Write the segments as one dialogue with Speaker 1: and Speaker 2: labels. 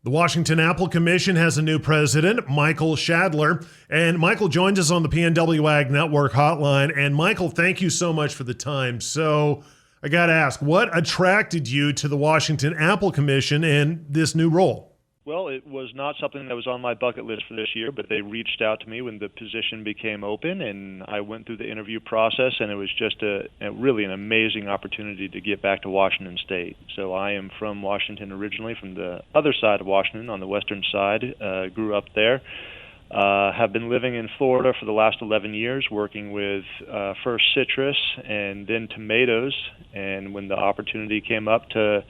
Speaker 1: The Washington Apple Commission has a new president, Michael Schadler, and Michael joins us on the PNW Ag Network hotline. And Michael, thank you so much for the time. So I got to ask, what attracted you to the Washington Apple Commission and this new role?
Speaker 2: Well, it was not something that was on my bucket list for this year, but they reached out to me when the position became open, and I went through the interview process, and it was just really an amazing opportunity to get back to Washington State. So I am from Washington originally, from the other side of Washington, on the western side, grew up there. Have been living in Florida for the last 11 years, working with first citrus and then tomatoes, and when the opportunity came up to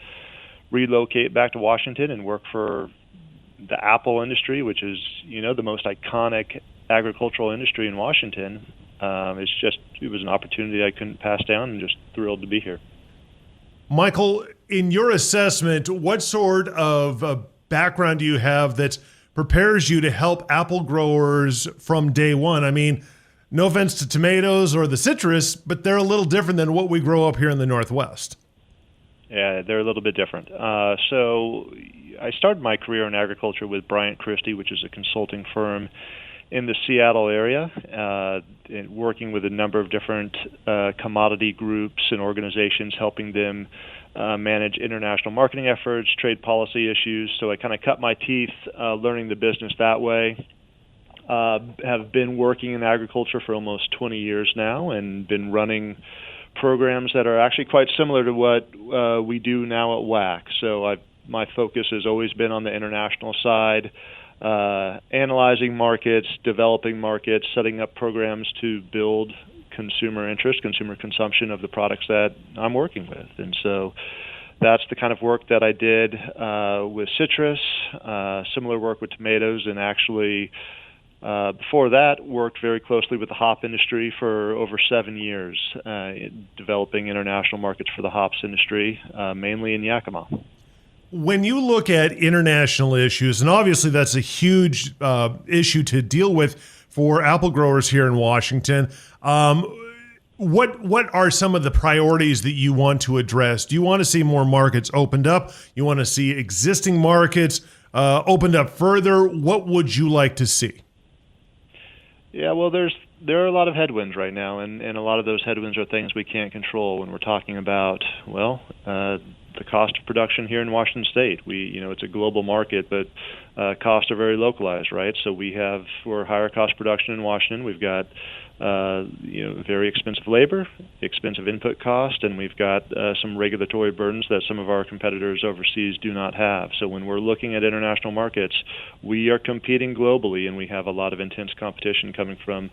Speaker 2: relocate back to Washington and work for the apple industry, which is, the most iconic agricultural industry in Washington. It was an opportunity I couldn't pass down, and just thrilled to be here.
Speaker 1: Michael, in your assessment, what sort of background do you have that prepares you to help apple growers from day one? I mean, no offense to tomatoes or the citrus, but they're a little different than what we grow up here in the Northwest.
Speaker 2: Yeah, they're a little bit different. So I started my career in agriculture with Bryant Christie, which is a consulting firm in the Seattle area, working with a number of different commodity groups and organizations, helping them manage international marketing efforts, trade policy issues. So I kind of cut my teeth learning the business that way. Have been working in agriculture for almost 20 years now, and been running programs that are actually quite similar to what we do now at WAC. So my focus has always been on the international side, analyzing markets, developing markets, setting up programs to build consumer interest, consumer consumption of the products that I'm working with. And so that's the kind of work that I did with citrus, similar work with tomatoes, and actually before that, worked very closely with the hop industry for over 7 years, developing international markets for the hops industry, mainly in Yakima.
Speaker 1: When you look at international issues, and obviously that's a huge issue to deal with for apple growers here in Washington, what are some of the priorities that you want to address? Do you want to see more markets opened up? You want to see existing markets opened up further? What would you like to see?
Speaker 2: Yeah, well, there are a lot of headwinds right now, and a lot of those headwinds are things we can't control when we're talking about, the cost of production here in Washington State. It's a global market, but costs are very localized, right? So we're higher cost production in Washington. We've got very expensive labor, expensive input cost, and we've got some regulatory burdens that some of our competitors overseas do not have. So when we're looking at international markets, we are competing globally, and we have a lot of intense competition coming from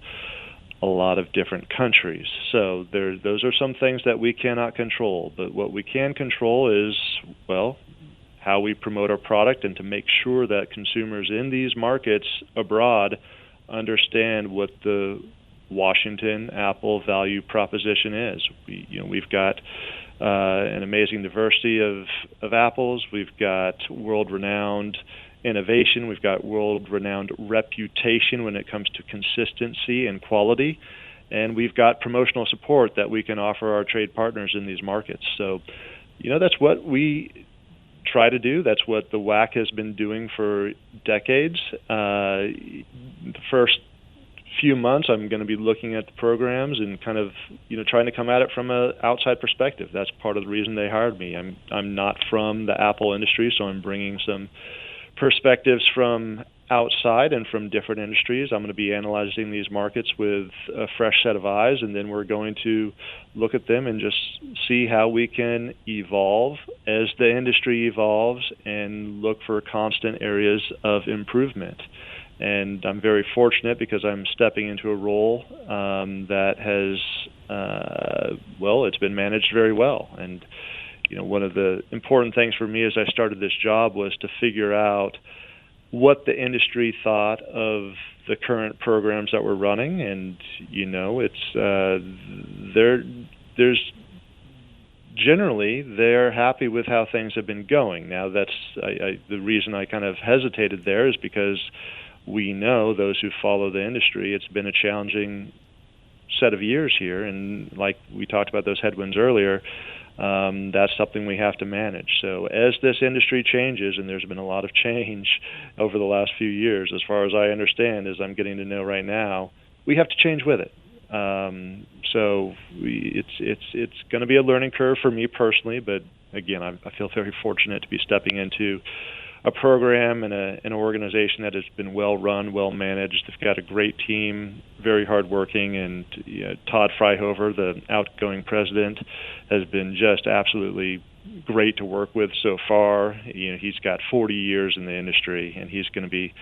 Speaker 2: a lot of different countries. So those are some things that we cannot control. But what we can control is, how we promote our product, and to make sure that consumers in these markets abroad understand what the Washington apple value proposition is. We've got an amazing diversity of apples. We've got world-renowned innovation. We've got world-renowned reputation when it comes to consistency and quality. And we've got promotional support that we can offer our trade partners in these markets. So, that's what we try to do. That's what the WAC has been doing for decades. The first few months, I'm going to be looking at the programs and kind of, trying to come at it from an outside perspective. That's part of the reason they hired me. I'm not from the apple industry, so I'm bringing some perspectives from outside and from different industries. I'm going to be analyzing these markets with a fresh set of eyes, and then we're going to look at them and just see how we can evolve as the industry evolves and look for constant areas of improvement. And I'm very fortunate because I'm stepping into a role that has, it's been managed very well. And one of the important things for me as I started this job was to figure out what the industry thought of the current programs that we're running. And, there's generally they're happy with how things have been going. Now, that's the reason I kind of hesitated there is because we know, those who follow the industry, it's been a challenging set of years here. And like we talked about those headwinds earlier, that's something we have to manage. So as this industry changes, and there's been a lot of change over the last few years, as far as I understand, as I'm getting to know right now, we have to change with it. It's going to be a learning curve for me personally, but again, I feel very fortunate to be stepping into a program and an organization that has been well run, well managed. They've got a great team, very hardworking, and Todd Fryhofer, the outgoing president, has been just absolutely great to work with so far. He's got 40 years in the industry, and he's going to be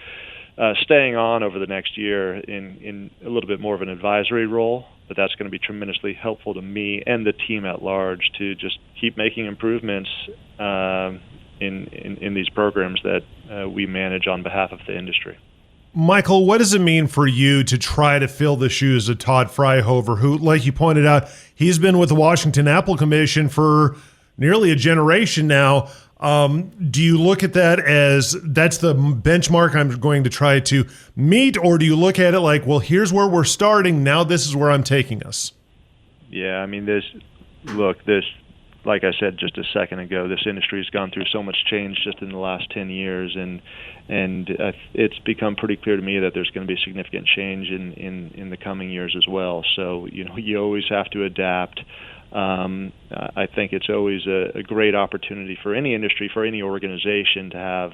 Speaker 2: staying on over the next year in a little bit more of an advisory role, but that's going to be tremendously helpful to me and the team at large to just keep making improvements in these programs that we manage on behalf of the industry.
Speaker 1: Michael, what does it mean for you to try to fill the shoes of Todd Fryhofer, who, like you pointed out, he's been with the Washington Apple Commission for nearly a generation now? Do you look at that as that's the benchmark I'm going to try to meet, or do you look at it like, well, here's where we're starting, now this is where I'm taking us?
Speaker 2: Yeah, I mean, like I said just a second ago, this industry has gone through so much change just in the last 10 years, and it's become pretty clear to me that there's going to be significant change in the coming years as well. So, you always have to adapt. I think it's always a great opportunity for any industry, for any organization to have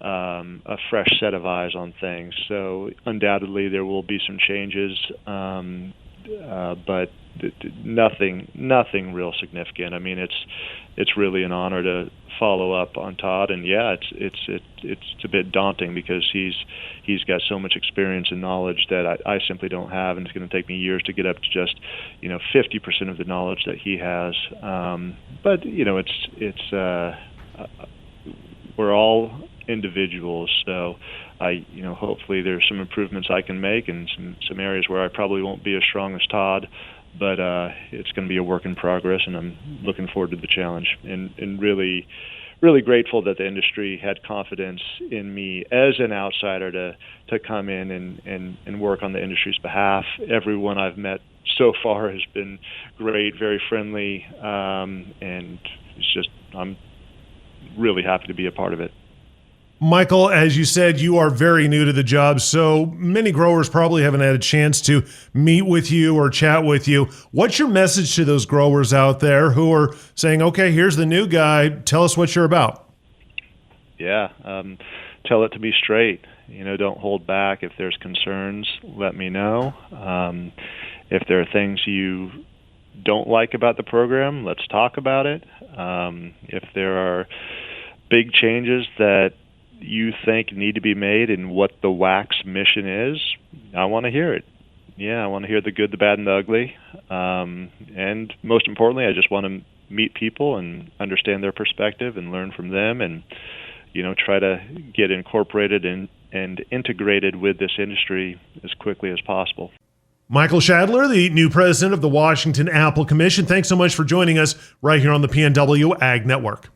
Speaker 2: a fresh set of eyes on things. So undoubtedly there will be some changes, but nothing real significant. I mean, it's really an honor to follow up on Todd, and yeah, it's a bit daunting because he's got so much experience and knowledge that I simply don't have, and it's going to take me years to get up to just 50% of the knowledge that he has. But we're all individuals, so hopefully there's some improvements I can make, and some areas where I probably won't be as strong as Todd. But it's going to be a work in progress, and I'm looking forward to the challenge, and really, really grateful that the industry had confidence in me as an outsider to come in and work on the industry's behalf. Everyone I've met so far has been great, very friendly, and I'm really happy to be a part of it.
Speaker 1: Michael, as you said, you are very new to the job, so many growers probably haven't had a chance to meet with you or chat with you. What's your message to those growers out there who are saying, okay, here's the new guy, tell us what you're about?
Speaker 2: Yeah, tell it to be straight. Don't hold back. If there's concerns, let me know. If there are things you don't like about the program, let's talk about it. If there are big changes that you think need to be made in what the WAC's mission is, I want to hear it. Yeah, I want to hear the good, the bad, and the ugly. And most importantly, I just want to meet people and understand their perspective and learn from them, and try to get incorporated and integrated with this industry as quickly as possible.
Speaker 1: Michael Schadler, the new president of the Washington Apple Commission, thanks so much for joining us right here on the PNW Ag Network.